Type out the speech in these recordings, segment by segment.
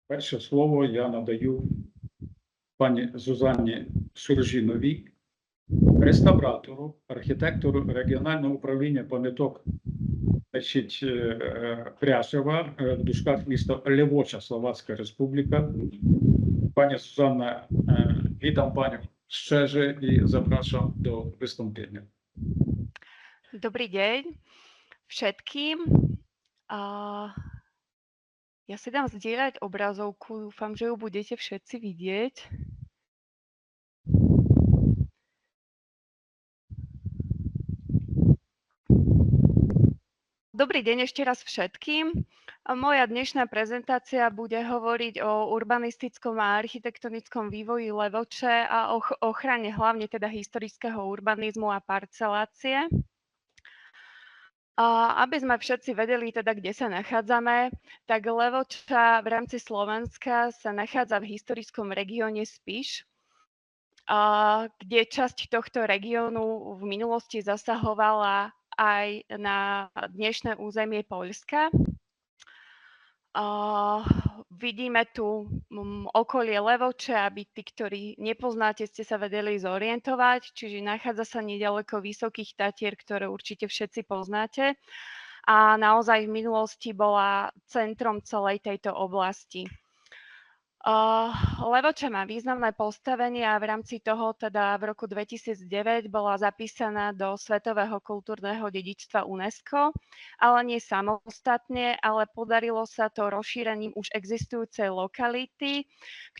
Перше слово я надаю пані Зузанні Суржіновій, реставратору, архітектору регіонального управління пам'яток Пряшева, в дужках місто Левоча, Словацька Республіка. Пані Зузанна, witam Panią szczerze i zapraszam do wystąpienia. Dobrý deň všetkým. Ja si dám zdieľať obrazovku, dúfam, že ju budete všetci vidieť. Dobrý deň ešte raz všetkým. Moja dnešná prezentácia bude hovoriť o urbanistickom a architektonickom vývoji Levoče a o ochrane hlavne teda historického urbanizmu a parcelácie. Aby sme všetci vedeli teda, kde sa nachádzame, tak Levoča v rámci Slovenska sa nachádza v historickom regióne Spiš, kde časť tohto regiónu v minulosti zasahovala aj na dnešné územie Poľska. Vidíme tu okolie Levoče, aby tí, ktorí nepoznáte, ste sa vedeli zorientovať, čiže nachádza sa nedaleko Vysokých Tatier, ktoré určite všetci poznáte. A naozaj v minulosti bola centrom celej tejto oblasti. Levoča má významné postavenie a v rámci toho teda v roku 2009 bola zapísaná do Svetového kultúrneho dedičstva UNESCO, ale nie samostatne, ale podarilo sa to rozšírením už existujúcej lokality,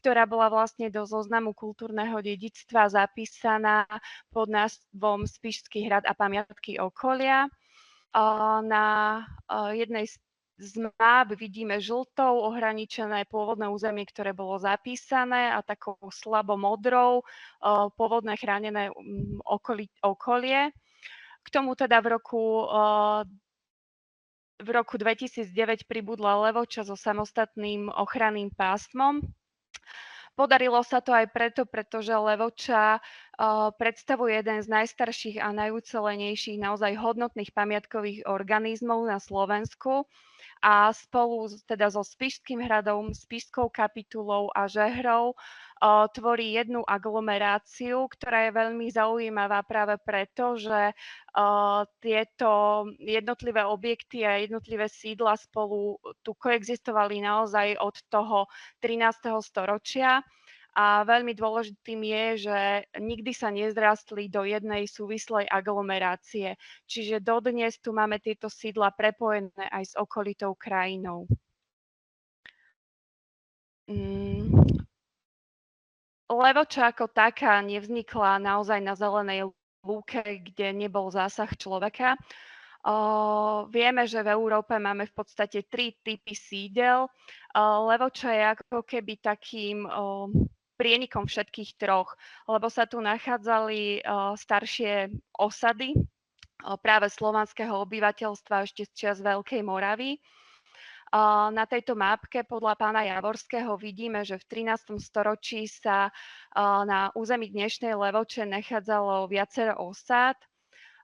ktorá bola vlastne do zoznamu kultúrneho dedičstva zapísaná pod názvom Spišský hrad a pamiatky okolia. Na jednej z map vidíme žltou ohraničené pôvodné územie, ktoré bolo zapísané a takou slabo modrou pôvodné chránené okolie. K tomu teda v roku 2009 pribudla Levoča so samostatným ochranným pásmom. Podarilo sa to aj preto, pretože Levoča predstavuje jeden z najstarších a najucelenejších, naozaj hodnotných pamiatkových organizmov na Slovensku a spolu teda so Spišským hradom, Spišskou kapitulou a Žehrou tvorí jednu aglomeráciu, ktorá je veľmi zaujímavá práve preto, že tieto jednotlivé objekty a jednotlivé sídla spolu tu koexistovali naozaj od toho 13. storočia. A veľmi dôležitým je, že nikdy sa nezrastli do jednej súvislej aglomerácie. Čiže dodnes tu máme tieto sídla prepojené aj s okolitou krajinou. Levoča ako taká nevznikla naozaj na zelenej lúke, kde nebol zásah človeka. Vieme, že v Európe máme v podstate 3 typy sídel. Levoča je ako keby takým prienikom všetkých troch, lebo sa tu nachádzali staršie osady práve slovanského obyvateľstva ešte z čias Veľkej Moravy. Na tejto mapke podľa pána Javorského vidíme, že v 13. storočí sa na území dnešnej Levoče nachádzalo viacero osád.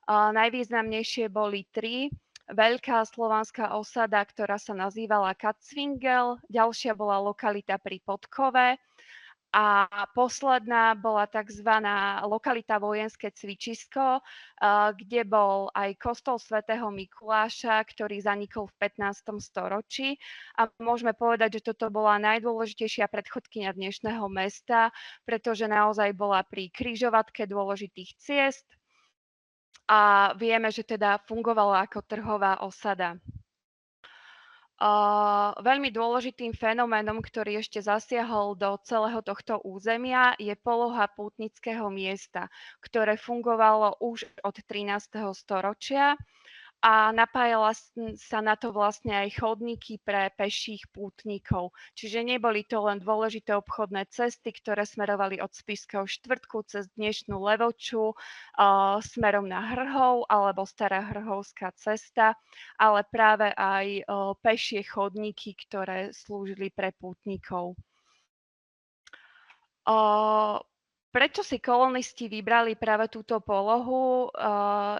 Najvýznamnejšie boli 3. Veľká slovanská osada, ktorá sa nazývala Kacvingel, ďalšia bola lokalita pri Podkove a posledná bola tzv. Lokalita Vojenské cvičisko, kde bol aj kostol svätého Mikuláša, ktorý zanikol v 15. storočí. A môžeme povedať, že toto bola najdôležitejšia predchodkyňa dnešného mesta, pretože naozaj bola pri križovatke dôležitých ciest a vieme, že teda fungovala ako trhová osada. Veľmi dôležitým fenoménom, ktorý ešte zasiahol do celého tohto územia, je poloha pútnického miesta, ktoré fungovalo už od 13. storočia a napájala sa na to vlastne aj chodníky pre peších pútnikov. Čiže neboli to len dôležité obchodné cesty, ktoré smerovali od Spišského štvrtku cez dnešnú Levoču smerom na Hrhov alebo Stará Hrhovská cesta, ale práve aj pešie chodníky, ktoré slúžili pre pútnikov. Prečo si kolonisti vybrali práve túto polohu,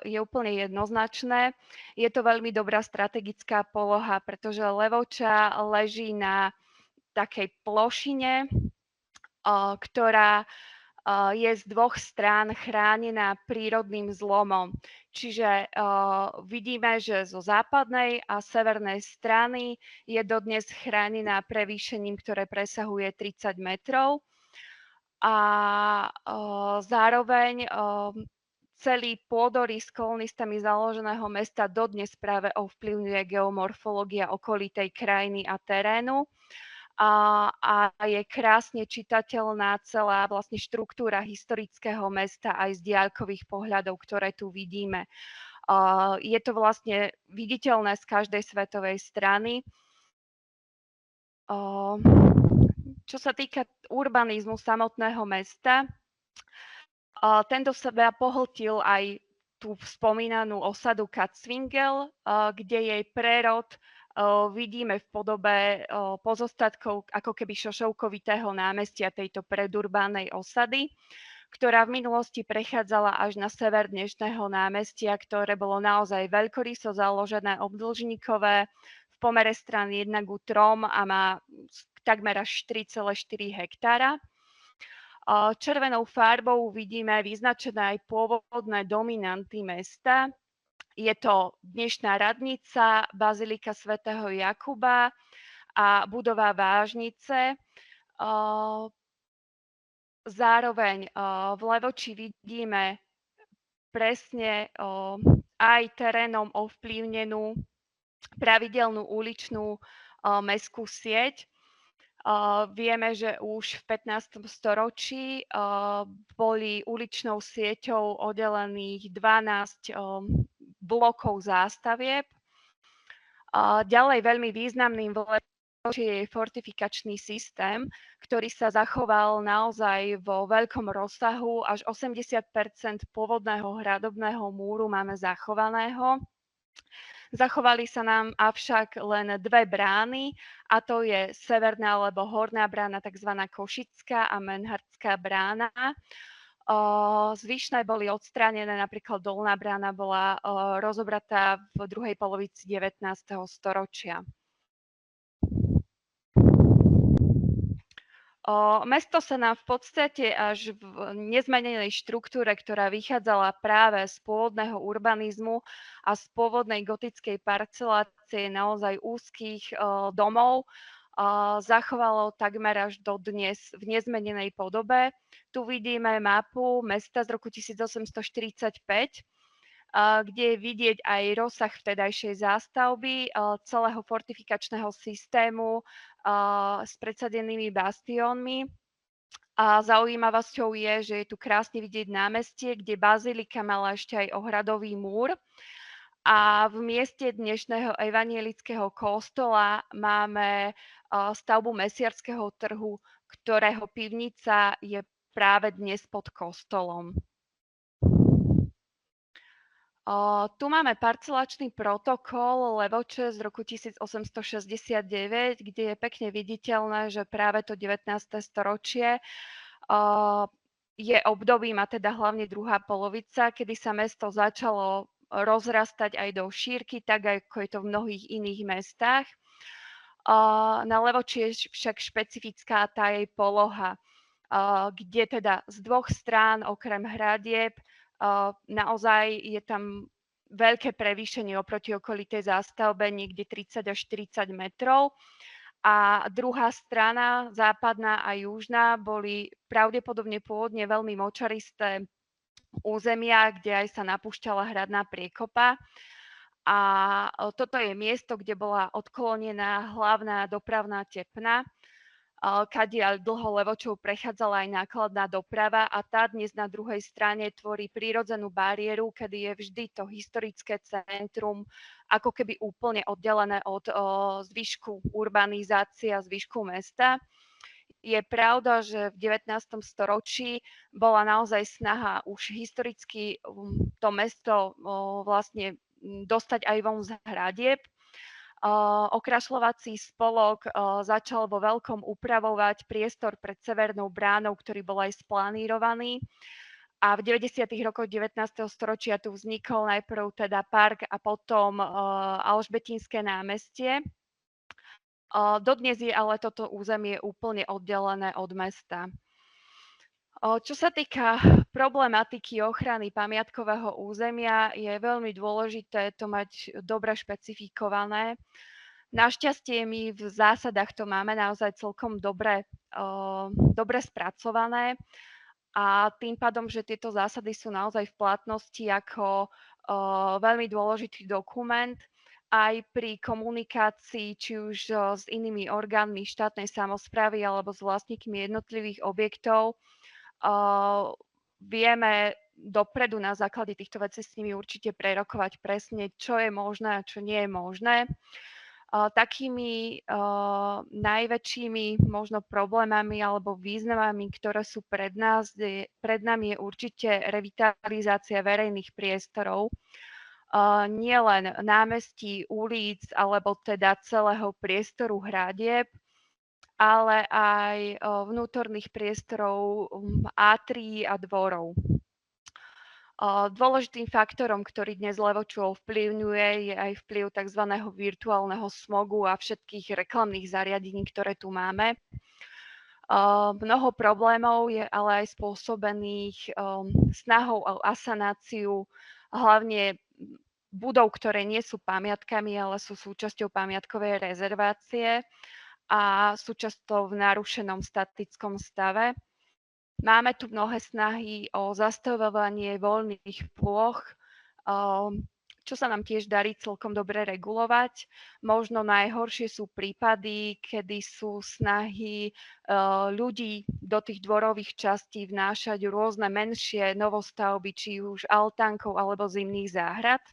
je úplne jednoznačné. Je to veľmi dobrá strategická poloha, pretože Levoča leží na takej plošine, ktorá je z dvoch strán chránená prírodným zlomom. Čiže vidíme, že zo západnej a severnej strany je dodnes chránená prevýšením, ktoré presahuje 30 metrov. A zároveň celý pôdorys kolonistami založeného mesta dodnes práve ovplyvňuje geomorfológia okolitej krajiny a terénu. A je krásne čitateľná celá vlastne štruktúra historického mesta aj z diaľkových pohľadov, ktoré tu vidíme. Je to vlastne viditeľné z každej svetovej strany. Čo sa týka urbanizmu samotného mesta, tento seba pohltil aj tú spomínanú osadu Katzwingel, kde jej prerod vidíme v podobe pozostatkov ako keby šošovkovitého námestia tejto predurbánej osady, ktorá v minulosti prechádzala až na sever dnešného námestia, ktoré bolo naozaj veľkoryso založené, obdĺžnikové, v pomere strán 1:3 a má takmer až 4,4 hektára. Červenou farbou vidíme vyznačené aj pôvodné dominanty mesta. Je to dnešná radnica, bazilika svätého Jakuba a budova Vážnice. Zároveň v Levoči vidíme presne aj terénom ovplyvnenú pravidelnú uličnú mestskú sieť. Vieme, že už v 15. storočí boli uličnou sieťou oddelených 12 blokov zástavieb. Ďalej veľmi významným v Levoči je fortifikačný systém, ktorý sa zachoval naozaj vo veľkom rozsahu. Až 80% pôvodného hradobného múru máme zachovaného. Zachovali sa nám avšak len dve brány, a to je severná alebo horná brána, tzv. Košická a Menhardská brána. Zvyšné boli odstránené, napríklad dolná brána bola rozobratá v druhej polovici 19. storočia. Mesto sa nám v podstate až v nezmenenej štruktúre, ktorá vychádzala práve z pôvodného urbanizmu a z pôvodnej gotickej parcelácie naozaj úzkých domov, zachovalo takmer až do dnes v nezmenenej podobe. Tu vidíme mapu mesta z roku 1845, kde je vidieť aj rozsah vtedajšej zástavby, celého fortifikačného systému s predsadenými bastionmi. A zaujímavosťou je, že je tu krásne vidieť námestie, kde bazilika mala ešte aj ohradový múr. A v mieste dnešného evanielického kostola máme stavbu mesiarského trhu, ktorého pivnica je práve dnes pod kostolom. Tu máme parcelačný protokol Levoče z roku 1869, kde je pekne viditeľné, že práve to 19. storočie je obdobím, a teda hlavne druhá polovica, kedy sa mesto začalo rozrastať aj do šírky, tak ako je to v mnohých iných mestách. Na Levoči je však špecifická tá jej poloha, kde teda z dvoch strán okrem hradieb naozaj je tam veľké prevýšenie oproti okolitej zástavbe, niekde 30 až 40 metrov. A druhá strana, západná a južná, boli pravdepodobne pôvodne veľmi močaristé územia, kde aj sa napúšťala hradná priekopa. A toto je miesto, kde bola odklonená hlavná dopravná tepna, kadiaľ dlho Levočou prechádzala aj nákladná doprava, a tá dnes na druhej strane tvorí prírodzenú bariéru, kedy je vždy to historické centrum ako keby úplne oddelené od zvyšku urbanizácie a zvyšku mesta. Je pravda, že v 19. storočí bola naozaj snaha už historicky to mesto vlastne dostať aj von z hradieb. Okrašľovací spolok začal vo veľkom upravovať priestor pred Severnou bránou, ktorý bol aj splánírovaný. A v 90. rokoch 19. storočia tu vznikol najprv teda park a potom Alžbetínske námestie. Dodnes je ale toto územie úplne oddelené od mesta. Čo sa týka problematiky ochrany pamiatkového územia, je veľmi dôležité to mať dobre špecifikované. Našťastie my v zásadách to máme naozaj celkom dobre spracované a tým pádom, že tieto zásady sú naozaj v platnosti ako veľmi dôležitý dokument aj pri komunikácii, či už s inými orgánmi štátnej samosprávy alebo s vlastníkmi jednotlivých objektov. Vieme dopredu na základe týchto vecí s nimi určite prerokovať presne, čo je možné a čo nie je možné. Takými najväčšími možno problémami alebo významami, ktoré sú pred nami, je určite revitalizácia verejných priestorov. Nielen námestí, ulic alebo teda celého priestoru hradieb, ale aj vnútorných priestorov átrií a dvorov. Dôležitým faktorom, ktorý dnes Levoču ovplyvňuje, je aj vplyv tzv. Virtuálneho smogu a všetkých reklamných zariadení, ktoré tu máme. Mnoho problémov je ale aj spôsobených snahou o asanáciu hlavne budov, ktoré nie sú pamiatkami, ale sú súčasťou pamiatkovej rezervácie a sú často v narušenom statickom stave. Máme tu mnohé snahy o zastavovanie voľných plôch, čo sa nám tiež darí celkom dobre regulovať. Možno najhoršie sú prípady, kedy sú snahy ľudí do tých dvorových častí vnášať rôzne menšie novostavby, či už altánkov alebo zimných záhrad.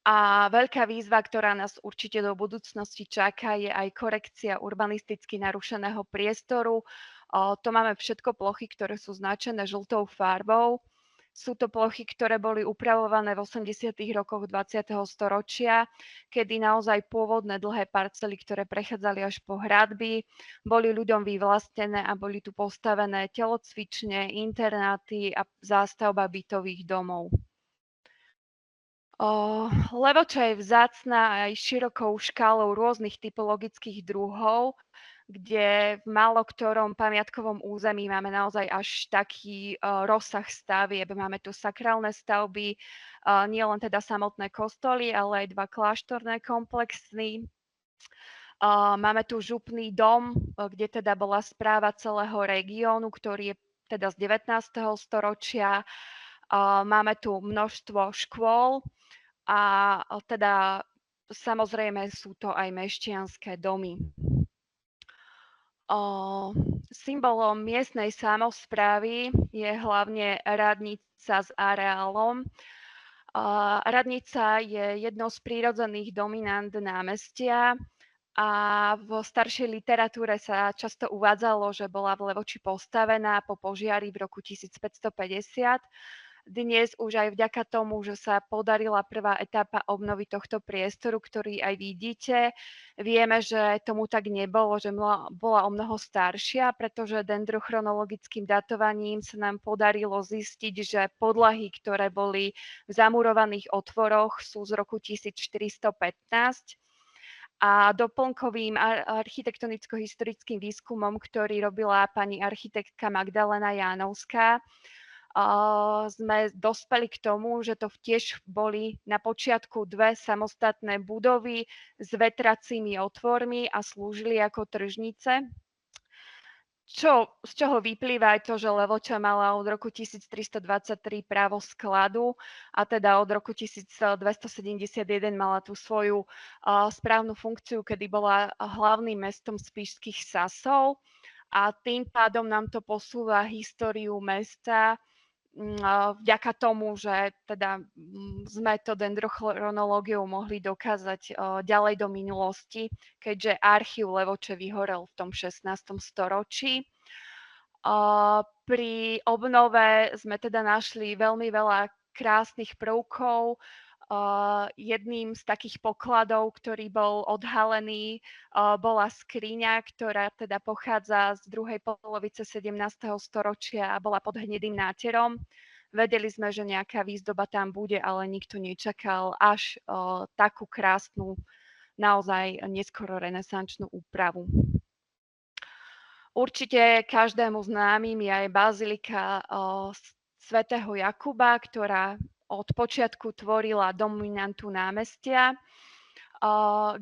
A veľká výzva, ktorá nás určite do budúcnosti čaká, je aj korekcia urbanisticky narušeného priestoru. To máme všetko plochy, ktoré sú značené žltou farbou. Sú to plochy, ktoré boli upravované v 80. rokoch 20. storočia, kedy naozaj pôvodné dlhé parcely, ktoré prechádzali až po hradby, boli ľuďom vyvlastnené a boli tu postavené telocvične, internáty a zástavba bytových domov. Levoča je vzácna aj širokou škálou rôznych typologických druhov, kde v málo ktorom pamiatkovom území máme naozaj až taký rozsah stavieb. Máme tu sakrálne stavby, nielen teda samotné kostoly, ale aj 2 kláštorné komplexy. Máme tu župný dom, kde teda bola správa celého regiónu, ktorý je teda z 19. storočia. Máme tu množstvo škôl, a teda samozrejme sú to aj mešťanské domy. Symbolom miestnej samosprávy je hlavne radnica s areálom. Radnica je jednou z prírodzených dominant námestia a v staršej literatúre sa často uvádzalo, že bola v Levoči postavená po požiari v roku 1550. Dnes už aj vďaka tomu, že sa podarila prvá etapa obnovy tohto priestoru, ktorý aj vidíte, vieme, že tomu tak nebolo, že bola o mnoho staršia, pretože dendrochronologickým datovaním sa nám podarilo zistiť, že podlahy, ktoré boli v zamurovaných otvoroch, sú z roku 1415 a doplnkovým architektonicko-historickým výskumom, ktorý robila pani architektka Magdalena Jánovská, sme dospeli k tomu, že to tiež boli na počiatku 2 samostatné budovy s vetracími otvormi a slúžili ako tržnice. Z čoho vyplýva aj to, že Levoča mala od roku 1323 právo skladu a teda od roku 1271 mala tú svoju správnu funkciu, kedy bola hlavným mestom spišských Sasov a tým pádom nám to posúva históriu mesta vďaka tomu, že teda sme to dendrochronológiou mohli dokázať ďalej do minulosti, keďže archív Levoče vyhorel v tom 16. storočí. Pri obnove sme teda našli veľmi veľa krásnych prvkov. Jedným z takých pokladov, ktorý bol odhalený, bola skriňa, ktorá teda pochádza z druhej polovice 17. storočia a bola pod hnedým náterom. Vedeli sme, že nejaká výzdoba tam bude, ale nikto nečakal až takú krásnu naozaj neskoro renesančnú úpravu. Určite každému známym je aj bazilika svätého Jakuba, ktorá od počiatku tvorila dominantu námestia.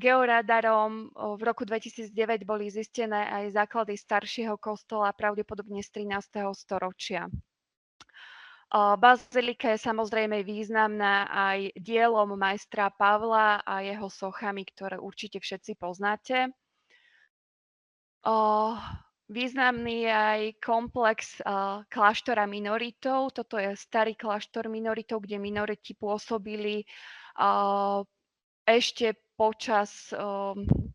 Georadarom v roku 2009 boli zistené aj základy staršieho kostola, pravdepodobne z 13. storočia. Bazilika je samozrejme významná aj dielom majstra Pavla a jeho sochami, ktoré určite všetci poznáte. Významný je aj komplex kláštora minoritov. Toto je starý kláštor minoritov, kde minoriti pôsobili ešte počas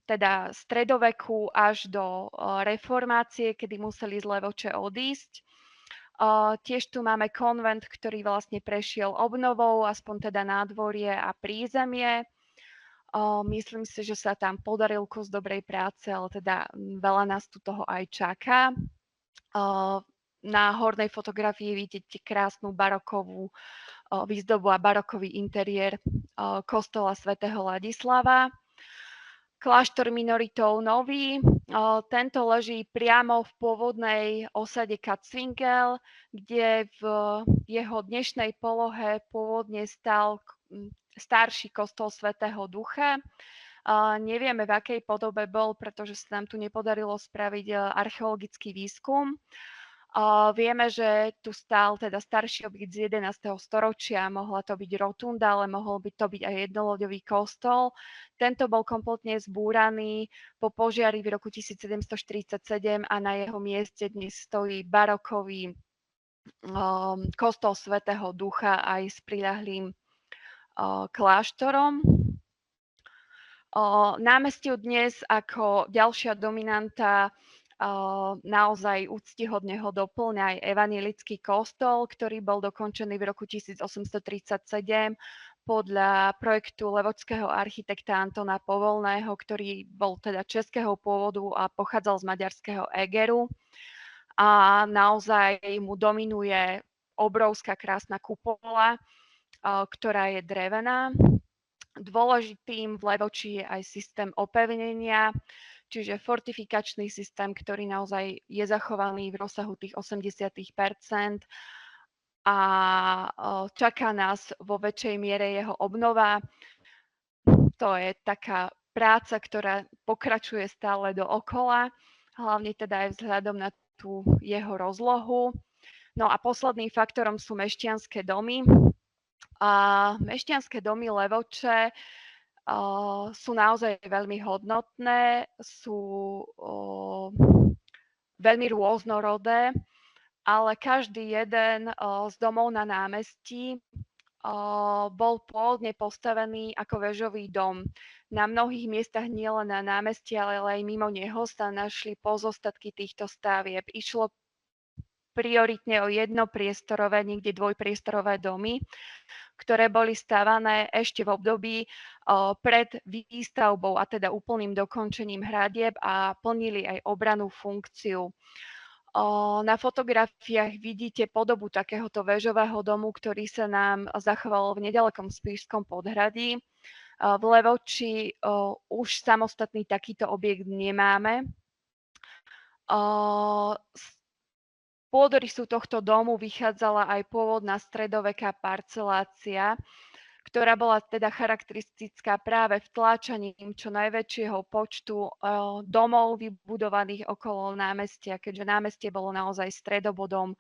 teda stredoveku až do reformácie, kedy museli z Levoče odísť. Tiež tu máme konvent, ktorý vlastne prešiel obnovou, aspoň teda nádvorie a prízemie. Myslím si, že sa tam podaril kus dobrej práce, ale teda veľa nás tu toho aj čaká. Na hornej fotografii vidíte krásnu barokovú výzdobu a barokový interiér kostola svätého Ladislava. Kláštor minoritov nový, tento leží priamo v pôvodnej osade Katzwingel, kde v jeho dnešnej polohe pôvodne stal starší kostol svätého Ducha. Nevieme, v akej podobe bol, pretože sa nám tu nepodarilo spraviť archeologický výskum. Vieme, že tu stál teda starší objekt z 11. storočia, mohla to byť rotunda, ale mohol by to byť aj jednoloďový kostol. Tento bol kompletne zbúraný po požiari v roku 1747 a na jeho mieste dnes stojí barokový kostol svätého Ducha aj s priľahlým kláštorom. Námestiu dnes ako ďalšia dominanta naozaj úctihodne ho doplňa aj evanjelický kostol, ktorý bol dokončený v roku 1837 podľa projektu levočského architekta Antona Povolného, ktorý bol teda českého pôvodu a pochádzal z maďarského Egeru. A naozaj mu dominuje obrovská krásna kupola, ktorá je drevená. Dôležitým v Levoči je aj systém opevnenia, čiže fortifikačný systém, ktorý naozaj je zachovaný v rozsahu tých 80% a čaká nás vo väčšej miere jeho obnova. To je taká práca, ktorá pokračuje stále dookola, hlavne teda aj vzhľadom na tú jeho rozlohu. No a posledným faktorom sú mešťanské domy. Mešťanské domy Levoče sú naozaj veľmi hodnotné, sú veľmi rôznorodé, ale každý jeden z domov na námestí bol pôvodne postavený ako väžový dom. Na mnohých miestach nielen na námestí, ale aj mimo neho sa našli pozostatky týchto stavieb. Išlo prioritne o jednopriestorové, niekde dvojpriestorové domy, ktoré boli stavané ešte v období pred výstavbou a teda úplným dokončením hradieb a plnili aj obrannú funkciu. Na fotografiách vidíte podobu takéhoto väžového domu, ktorý sa nám zachoval v nedalekom Spišskom podhradí. V Levoči už samostatný takýto objekt nemáme. Pôdorysu tohto domu vychádzala aj pôvodná stredoveká parcelácia, ktorá bola teda charakteristická práve vtláčaním čo najväčšieho počtu domov vybudovaných okolo námestia, keďže námestie bolo naozaj stredobodom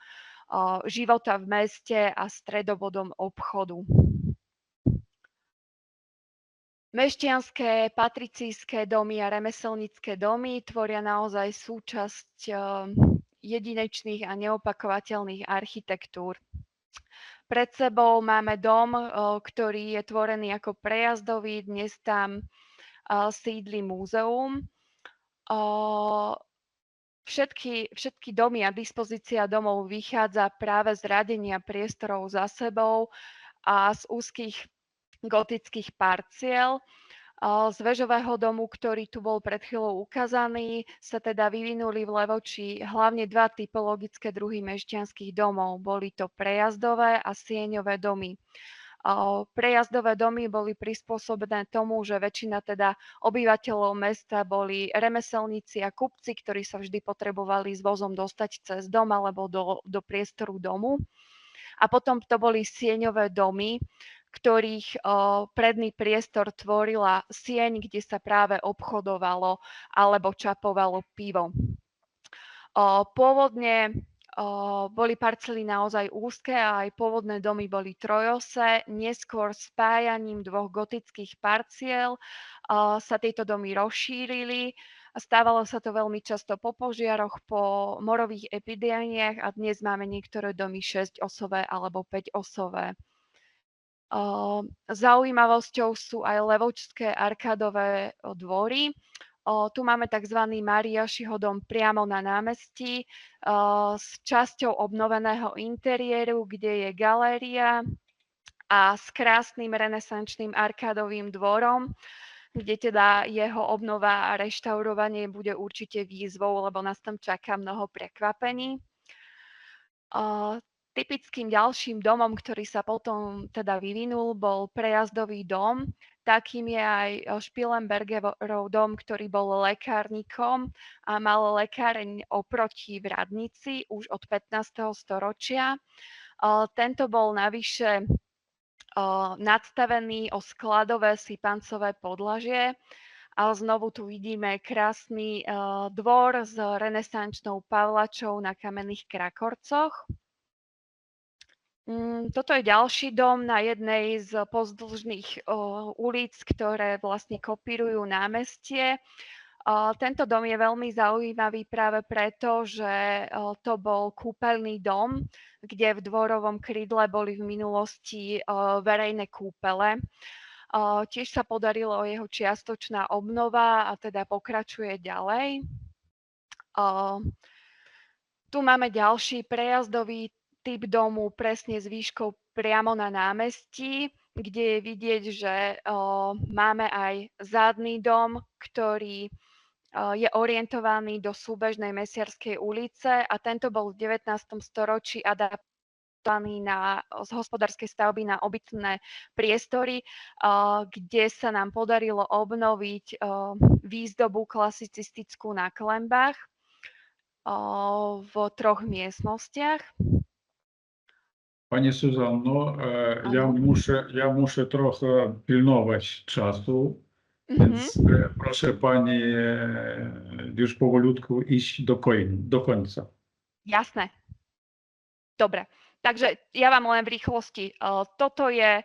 života v meste a stredobodom obchodu. Mešťanské, patricijské domy a remeselnícke domy tvoria naozaj súčasť jedinečných a neopakovateľných architektúr. Pred sebou máme dom, ktorý je tvorený ako prejazdový, dnes tam sídli múzeum. Všetky domy a dispozícia domov vychádza práve z radenia priestorov za sebou a z úzkých gotických parciel. Z väžového domu, ktorý tu bol pred chvíľou ukázaný, sa teda vyvinuli v Levoči hlavne dva typologické druhy mešťanských domov. Boli to prejazdové a sieňové domy. Prejazdové domy boli prispôsobené tomu, že väčšina teda obyvateľov mesta boli remeselníci a kupci, ktorí sa vždy potrebovali s vozom dostať cez dom alebo do priestoru domu. A potom to boli sieňové domy, ktorých predný priestor tvorila sieň, kde sa práve obchodovalo alebo čapovalo pivo. Pôvodne boli parcely naozaj úzke a aj pôvodné domy boli trojose. Neskôr spájaním dvoch gotických parciel sa tieto domy rozšírili. Stávalo sa to veľmi často po požiaroch, po morových epidémiách a dnes máme niektoré domy 6-osové alebo 5-osové. Zaujímavosťou sú aj levočské arkádové dvory. Tu máme tzv. Mariášiho dom priamo na námestí s časťou obnoveného interiéru, kde je galéria a s krásnym renesančným arkádovým dvorom, kde teda jeho obnova a reštaurovanie bude určite výzvou, lebo nás tam čaká mnoho prekvapení. Typickým ďalším domom, ktorý sa potom teda vyvinul, bol prejazdový dom. Takým je aj Špilenbergerov dom, ktorý bol lekárnikom a mal lekáreň oproti v radnici už od 15. storočia. Tento bol navyše nadstavený o skladové sypancové podlažie. A znovu tu vidíme krásny dvor s renesančnou pavlačou na kamenných krakorcoch. Toto je ďalší dom na jednej z pozdĺžných ulic, ktoré vlastne kopírujú námestie. Tento dom je veľmi zaujímavý práve preto, že to bol kúpeľný dom, kde v dvorovom krídle boli v minulosti verejné kúpele. Tiež sa podarilo jeho čiastočná obnova a teda pokračuje ďalej. Tu máme ďalší prejazdový typ domu presne s výškou priamo na námestí, kde je vidieť, že máme aj zadný dom, ktorý je orientovaný do súbežnej Mesiarskej ulice a tento bol v 19. storočí adaptovaný z hospodárskej stavby na obytné priestory, kde sa nám podarilo obnoviť výzdobu klasicistickú na klenbách v 3 miestnostiach. Pani Suzanno, ja muszę trochę pilnować czasu, więc proszę Pani już powolutku iść do końca. Jasné. Dobre. Takže ja vám len v rýchlosti. Toto je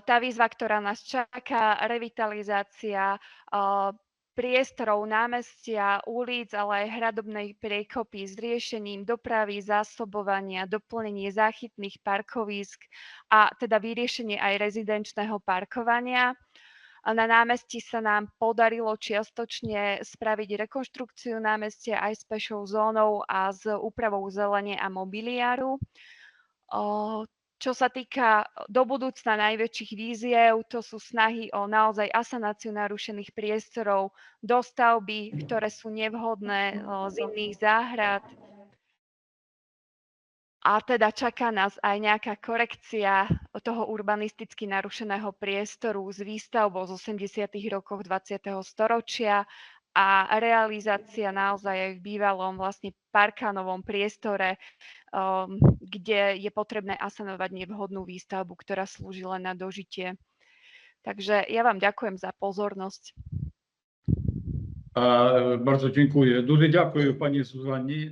tá výzva, ktorá nás čaká, revitalizácia priestorov námestia, ulic, ale aj hradobnej priekopy s riešením dopravy, zásobovania, doplnenie záchytných parkovísk a teda vyriešenie aj rezidenčného parkovania. Na námestí sa nám podarilo čiastočne spraviť rekonštrukciu námestia aj s pešou zónou a s úpravou zelene a mobiliáru. Čo sa týka do budúcna najväčších víziev, to sú snahy o naozaj asanáciu narušených priestorov, dostavby, ktoré sú nevhodné, zimných záhrad. A teda čaká nás aj nejaká korekcia toho urbanisticky narušeného priestoru s výstavbou z 80. rokov 20. storočia a realizácia naozaj aj v bývalom vlastne parkánovom priestore, kde je potrebné asanovať nevhodnú výstavbu, ktorá slúži len na dožitie. Takže ja vám ďakujem za pozornosť. Bardzo dziękuję. Дуже дякую, Pani Suzannie.